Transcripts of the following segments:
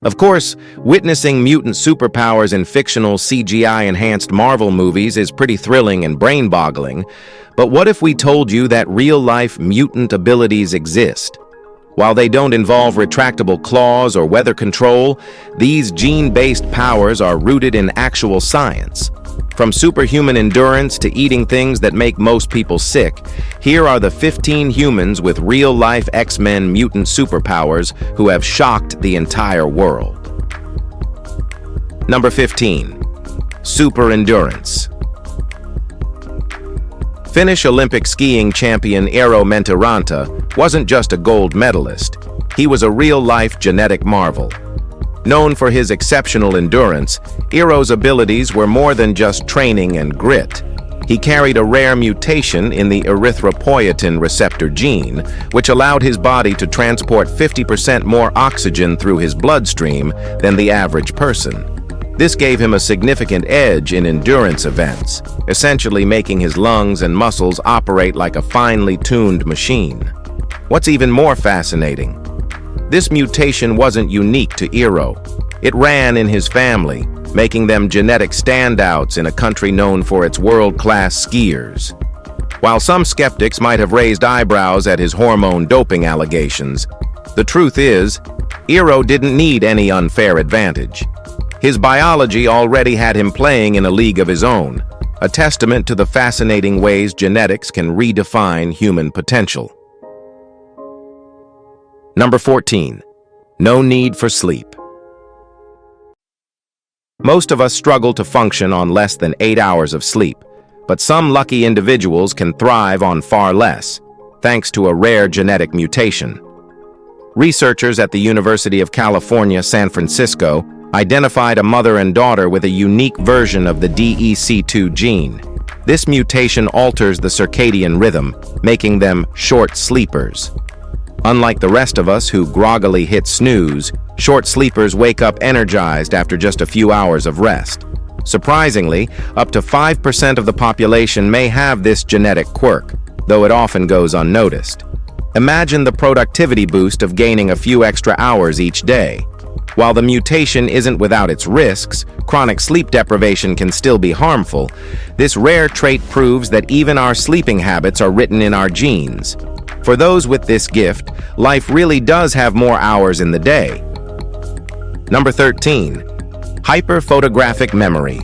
Of course, witnessing mutant superpowers in fictional CGI-enhanced Marvel movies is pretty thrilling and brain-boggling, but what if we told you that real-life mutant abilities exist? While they don't involve retractable claws or weather control, these gene-based powers are rooted in actual science. From superhuman endurance to eating things that make most people sick, here are the 15 humans with real-life X-Men mutant superpowers who have shocked the entire world. Number 15. Super Endurance. Finnish Olympic skiing champion Eero Mentiranta wasn't just a gold medalist. He was a real-life genetic marvel. Known for his exceptional endurance, Eero's abilities were more than just training and grit. He carried a rare mutation in the erythropoietin receptor gene, which allowed his body to transport 50% more oxygen through his bloodstream than the average person. This gave him a significant edge in endurance events, essentially making his lungs and muscles operate like a finely tuned machine. What's even more fascinating? This mutation wasn't unique to Eero. It ran in his family, making them genetic standouts in a country known for its world-class skiers. While some skeptics might have raised eyebrows at his hormone doping allegations, the truth is, Eero didn't need any unfair advantage. His biology already had him playing in a league of his own, a testament to the fascinating ways genetics can redefine human potential. Number 14. No need for sleep. Most of us struggle to function on less than 8 hours of sleep, but some lucky individuals can thrive on far less, thanks to a rare genetic mutation. Researchers at the University of California, San Francisco, identified a mother and daughter with a unique version of the DEC2 gene. This mutation alters the circadian rhythm, making them short sleepers. Unlike the rest of us who groggily hit snooze, short sleepers wake up energized after just a few hours of rest. Surprisingly, up to 5% of the population may have this genetic quirk, though it often goes unnoticed. Imagine the productivity boost of gaining a few extra hours each day. While the mutation isn't without its risks, chronic sleep deprivation can still be harmful. This rare trait proves that even our sleeping habits are written in our genes. For those with this gift, life really does have more hours in the day. Number 13. Hyperphotographic memory.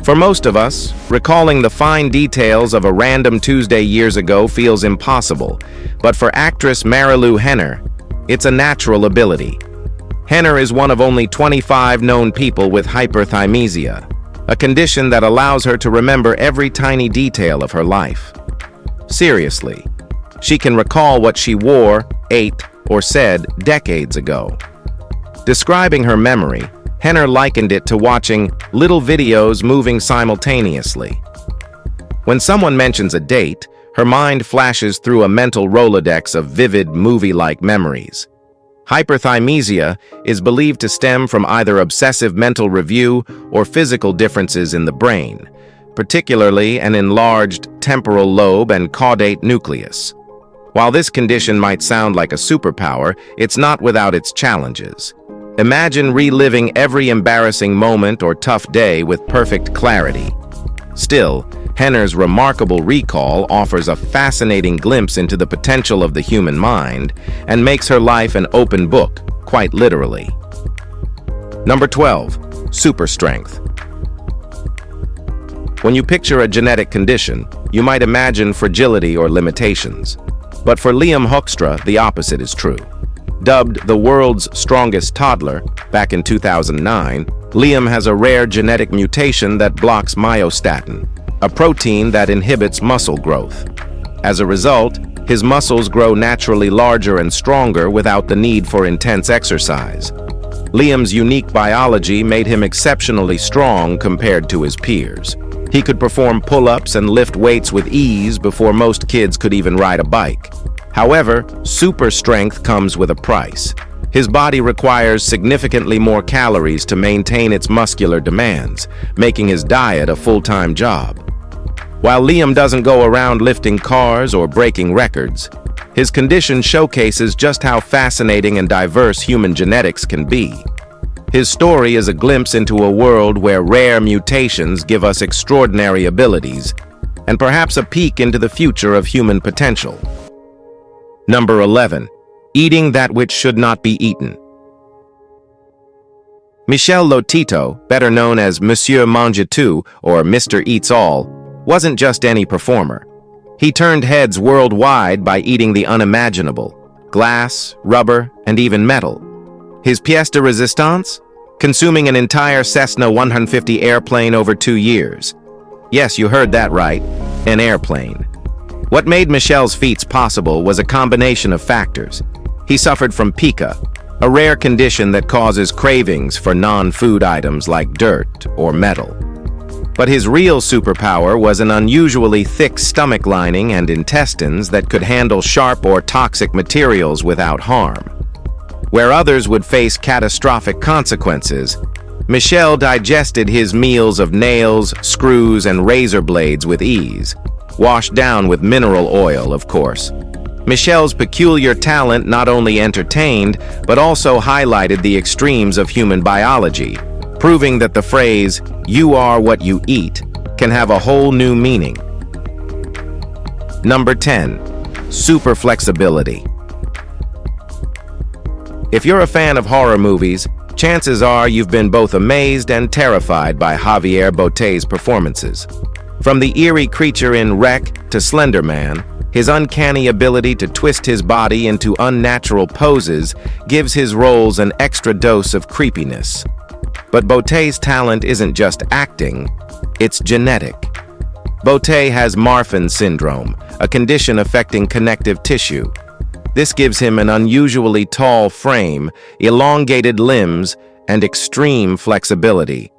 For most of us, recalling the fine details of a random Tuesday years ago feels impossible, but for actress Marilu Henner, it's a natural ability. Henner is one of only 25 known people with hyperthymesia, a condition that allows her to remember every tiny detail of her life. Seriously, she can recall what she wore, ate, or said decades ago. Describing her memory, Henner likened it to watching little videos moving simultaneously. When someone mentions a date, her mind flashes through a mental Rolodex of vivid, movie-like memories. Hyperthymesia is believed to stem from either obsessive mental review or physical differences in the brain, particularly an enlarged temporal lobe and caudate nucleus. While this condition might sound like a superpower, it's not without its challenges. Imagine reliving every embarrassing moment or tough day with perfect clarity. Still, Henner's remarkable recall offers a fascinating glimpse into the potential of the human mind and makes her life an open book, quite literally. Number 12. Super strength. When you picture a genetic condition, you might imagine fragility or limitations. But for Liam Hoekstra, the opposite is true. Dubbed the world's strongest toddler back in 2009, Liam has a rare genetic mutation that blocks myostatin, a protein that inhibits muscle growth. As a result, his muscles grow naturally larger and stronger without the need for intense exercise. Liam's unique biology made him exceptionally strong compared to his peers. He could perform pull-ups and lift weights with ease before most kids could even ride a bike. However, super strength comes with a price. His body requires significantly more calories to maintain its muscular demands, making his diet a full-time job. While Liam doesn't go around lifting cars or breaking records, His condition showcases just how fascinating and diverse human genetics can be. His story is a glimpse into a world where rare mutations give us extraordinary abilities, and perhaps a peek into the future of human potential. Number 11. Eating that which should not be eaten. Michel Lotito, better known as Monsieur Mange-Tout or Mr. Eats All, wasn't just any performer. He turned heads worldwide by eating the unimaginable: glass, rubber, and even metal. His pièce de résistance? Consuming an entire Cessna 150 airplane over 2 years. Yes, you heard that right, an airplane. What made Michel's feats possible was a combination of factors. He suffered from pica, a rare condition that causes cravings for non-food items like dirt or metal. But his real superpower was an unusually thick stomach lining and intestines that could handle sharp or toxic materials without harm. Where others would face catastrophic consequences, Michel digested his meals of nails, screws, and razor blades with ease, washed down with mineral oil, of course. Michel's peculiar talent not only entertained, but also highlighted the extremes of human biology, proving that the phrase, "you are what you eat," can have a whole new meaning. Number 10. Super flexibility. If you're a fan of horror movies, chances are you've been both amazed and terrified by Javier Botet's performances. From the eerie creature in Wreck to Slender Man, his uncanny ability to twist his body into unnatural poses gives his roles an extra dose of creepiness. But Botet's talent isn't just acting, it's genetic. Botet has Marfan syndrome, a condition affecting connective tissue. This gives him an unusually tall frame, elongated limbs, and extreme flexibility.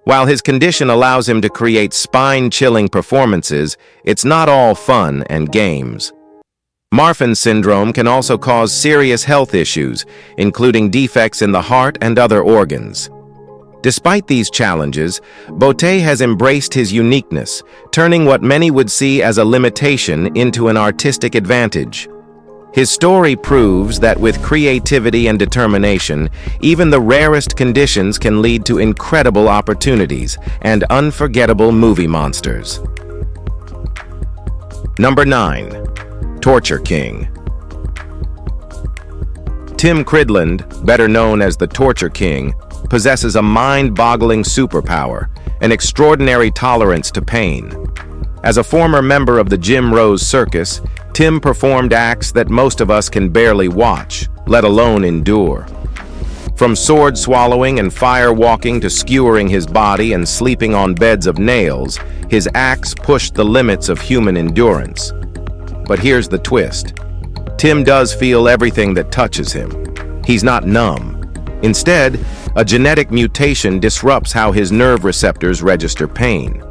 While his condition allows him to create spine-chilling performances, it's not all fun and games. Marfan syndrome can also cause serious health issues, including defects in the heart and other organs. Despite these challenges, Botet has embraced his uniqueness, turning what many would see as a limitation into an artistic advantage. His story proves that with creativity and determination, even the rarest conditions can lead to incredible opportunities and unforgettable movie monsters. Number 9. Torture King. Tim Cridland, better known as the Torture King, possesses a mind-boggling superpower, an extraordinary tolerance to pain. As a former member of the Jim Rose Circus, Tim performed acts that most of us can barely watch, let alone endure. From sword swallowing and fire walking to skewering his body and sleeping on beds of nails, his acts pushed the limits of human endurance. But here's the twist. Tim does feel everything that touches him. He's not numb. Instead, a genetic mutation disrupts how his nerve receptors register pain.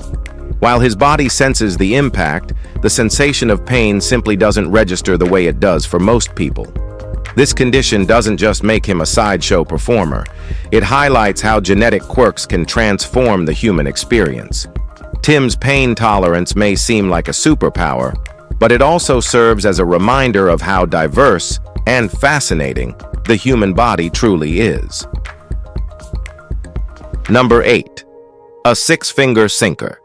While his body senses the impact, the sensation of pain simply doesn't register the way it does for most people. This condition doesn't just make him a sideshow performer, it highlights how genetic quirks can transform the human experience. Tim's pain tolerance may seem like a superpower, but it also serves as a reminder of how diverse and fascinating the human body truly is. Number 8. A SixFinger Sinker.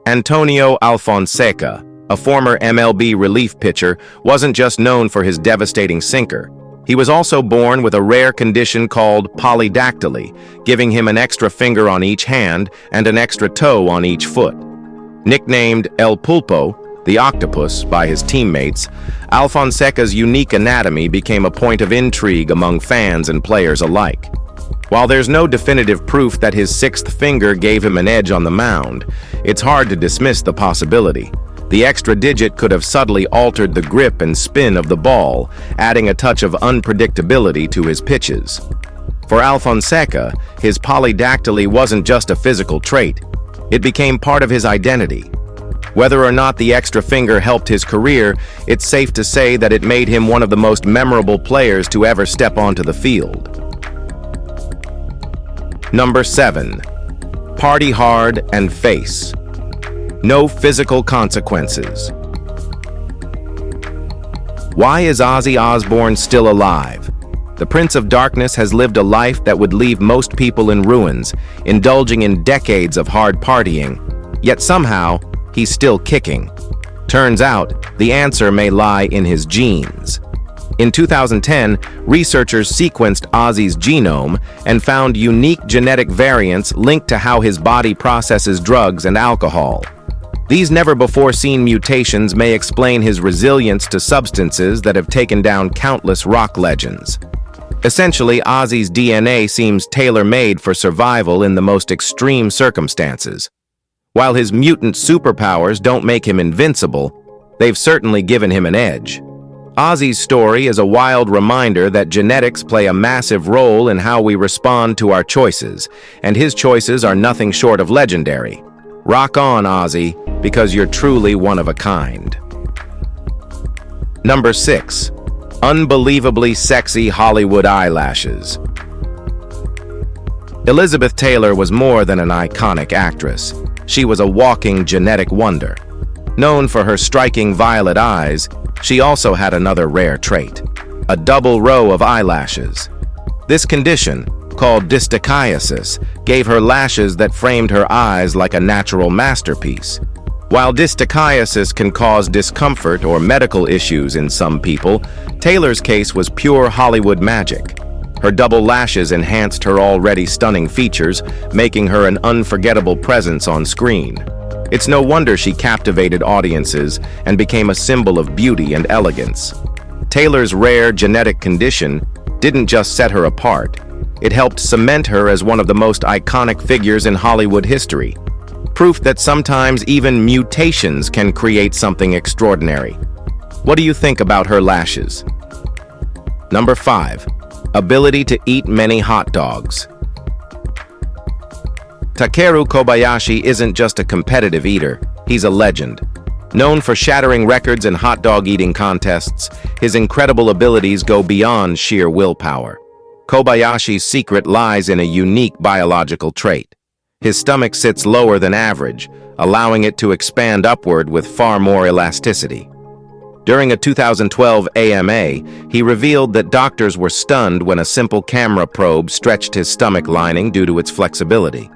Antonio Alfonseca, a former MLB relief pitcher, wasn't just known for his devastating sinker. He was also born with a rare condition called polydactyly, giving him an extra finger on each hand and an extra toe on each foot. Nicknamed El Pulpo, the octopus, by his teammates, Alfonseca's unique anatomy became a point of intrigue among fans and players alike. While there's no definitive proof that his sixth finger gave him an edge on the mound, it's hard to dismiss the possibility. The extra digit could have subtly altered the grip and spin of the ball, adding a touch of unpredictability to his pitches. For Alfonseca, his polydactyly wasn't just a physical trait, it became part of his identity. Whether or not the extra finger helped his career, it's safe to say that it made him one of the most memorable players to ever step onto the field. Number 7. Party hard and face. No physical consequences. Why is Ozzy Osbourne still alive? The Prince of Darkness has lived a life that would leave most people in ruins, indulging in decades of hard partying, yet somehow, he's still kicking. Turns out, the answer may lie in his genes. In 2010, researchers sequenced Ozzy's genome and found unique genetic variants linked to how his body processes drugs and alcohol. These never-before-seen mutations may explain his resilience to substances that have taken down countless rock legends. Essentially, Ozzy's DNA seems tailor-made for survival in the most extreme circumstances. While his mutant superpowers don't make him invincible, they've certainly given him an edge. Ozzy's story is a wild reminder that genetics play a massive role in how we respond to our choices, and his choices are nothing short of legendary. Rock on, Ozzy, because you're truly one of a kind. Number 6. Unbelievably sexy Hollywood eyelashes. Elizabeth Taylor was more than an iconic actress. She was a walking genetic wonder. Known for her striking violet eyes, she also had another rare trait: a double row of eyelashes. This condition, called dystichiasis, gave her lashes that framed her eyes like a natural masterpiece. While dystichiasis can cause discomfort or medical issues in some people, Taylor's case was pure Hollywood magic. Her double lashes enhanced her already stunning features, making her an unforgettable presence on screen. It's no wonder she captivated audiences and became a symbol of beauty and elegance. Taylor's rare genetic condition didn't just set her apart, it helped cement her as one of the most iconic figures in Hollywood history. Proof that sometimes even mutations can create something extraordinary. What do you think about her lashes? Number 5. Ability to eat many hot dogs. Takeru Kobayashi isn't just a competitive eater, he's a legend. Known for shattering records in hot dog eating contests, his incredible abilities go beyond sheer willpower. Kobayashi's secret lies in a unique biological trait. His stomach sits lower than average, allowing it to expand upward with far more elasticity. During a 2012 AMA, he revealed that doctors were stunned when a simple camera probe stretched his stomach lining due to its flexibility.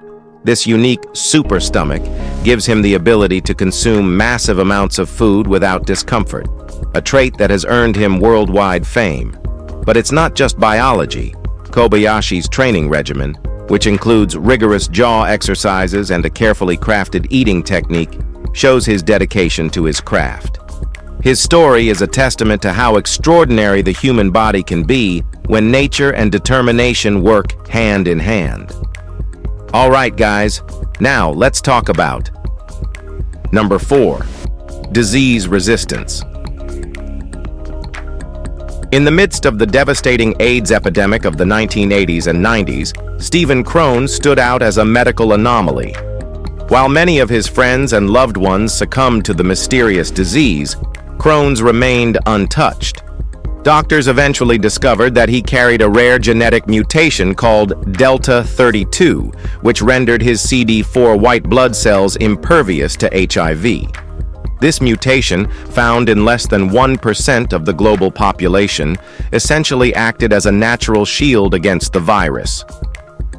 This unique super stomach gives him the ability to consume massive amounts of food without discomfort, a trait that has earned him worldwide fame. But it's not just biology. Kobayashi's training regimen, which includes rigorous jaw exercises and a carefully crafted eating technique, shows his dedication to his craft. His story is a testament to how extraordinary the human body can be when nature and determination work hand in hand. All right, guys, now let's talk about Number 4. Disease resistance. In the midst of the devastating AIDS epidemic of the 1980s and 90s, Stephen Crone stood out as a medical anomaly. While many of his friends and loved ones succumbed to the mysterious disease, Crohn's remained untouched. Doctors eventually discovered that he carried a rare genetic mutation called Delta 32, which rendered his CD4 white blood cells impervious to HIV. This mutation, found in less than 1% of the global population, essentially acted as a natural shield against the virus.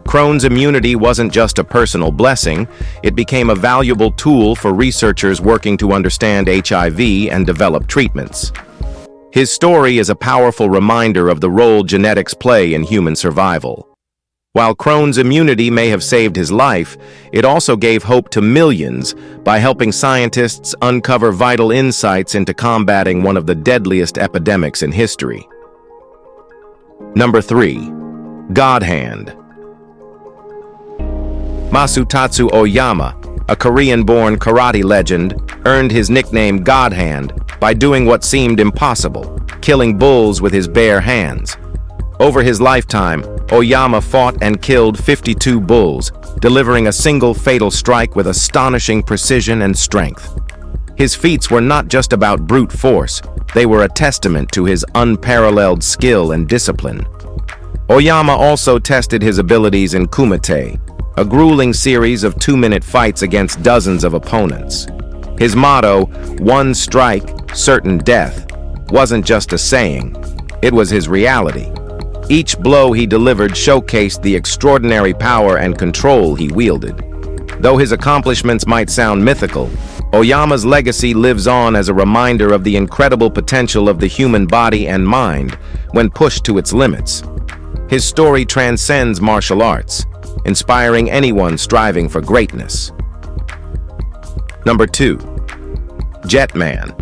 Crohn's immunity wasn't just a personal blessing, it became a valuable tool for researchers working to understand HIV and develop treatments. His story is a powerful reminder of the role genetics play in human survival. While Crohn's immunity may have saved his life, it also gave hope to millions by helping scientists uncover vital insights into combating one of the deadliest epidemics in history. Number 3. Godand. Masutatsu Oyama, a Korean-born karate legend, earned his nickname Godand by doing what seemed impossible, killing bulls with his bare hands. Over his lifetime, Oyama fought and killed 52 bulls, delivering a single fatal strike with astonishing precision and strength. His feats were not just about brute force, they were a testament to his unparalleled skill and discipline. Oyama also tested his abilities in kumite, a grueling series of 2-minute fights against dozens of opponents. His motto, "One strike, certain death," wasn't just a saying, it was his reality. Each blow he delivered showcased the extraordinary power and control he wielded. Though his accomplishments might sound mythical, Oyama's legacy lives on as a reminder of the incredible potential of the human body and mind when pushed to its limits. His story transcends martial arts, inspiring anyone striving for greatness. Number 2. Jetman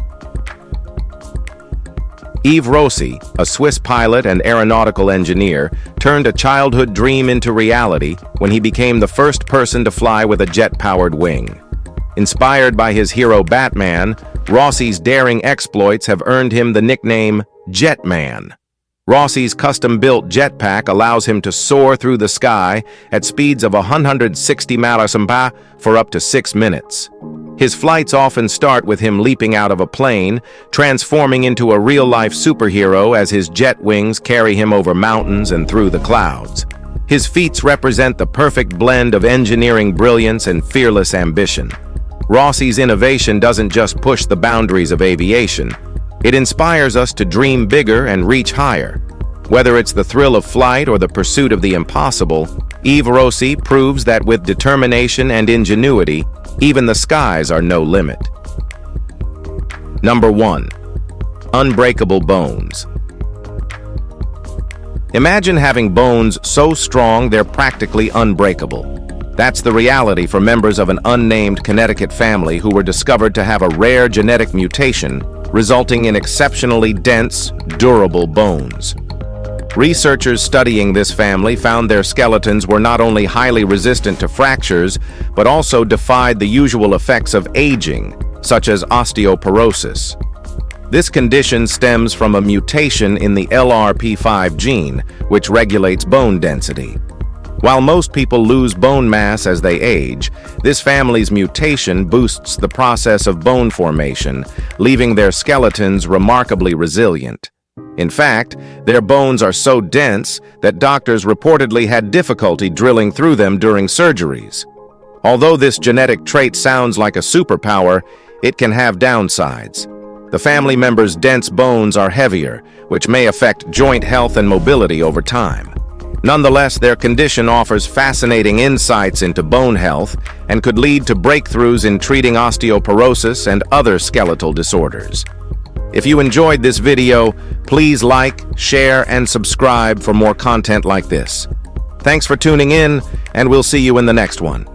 Eve Rossi, a Swiss pilot and aeronautical engineer, turned a childhood dream into reality when he became the first person to fly with a jet-powered wing. Inspired by his hero Batman, Rossi's daring exploits have earned him the nickname Jetman. Rossi's custom-built jetpack allows him to soar through the sky at speeds of 160 miles per hour for up to 6 minutes. His flights often start with him leaping out of a plane, transforming into a real-life superhero as his jet wings carry him over mountains and through the clouds. His feats represent the perfect blend of engineering brilliance and fearless ambition. Rossi's innovation doesn't just push the boundaries of aviation. It inspires us to dream bigger and reach higher. Whether it's the thrill of flight or the pursuit of the impossible, Eve Rossi proves that with determination and ingenuity, even the skies are no limit. Number 1. Unbreakable bones. Imagine having bones so strong they're practically unbreakable. That's the reality for members of an unnamed Connecticut family who were discovered to have a rare genetic mutation resulting in exceptionally dense, durable bones. Researchers studying this family found their skeletons were not only highly resistant to fractures, but also defied the usual effects of aging, such as osteoporosis. This condition stems from a mutation in the LRP5 gene, which regulates bone density. While most people lose bone mass as they age, this family's mutation boosts the process of bone formation, leaving their skeletons remarkably resilient. In fact, their bones are so dense that doctors reportedly had difficulty drilling through them during surgeries. Although this genetic trait sounds like a superpower, it can have downsides. The family members' dense bones are heavier, which may affect joint health and mobility over time. Nonetheless, their condition offers fascinating insights into bone health and could lead to breakthroughs in treating osteoporosis and other skeletal disorders. If you enjoyed this video, please like, share, and subscribe for more content like this. Thanks for tuning in, and we'll see you in the next one.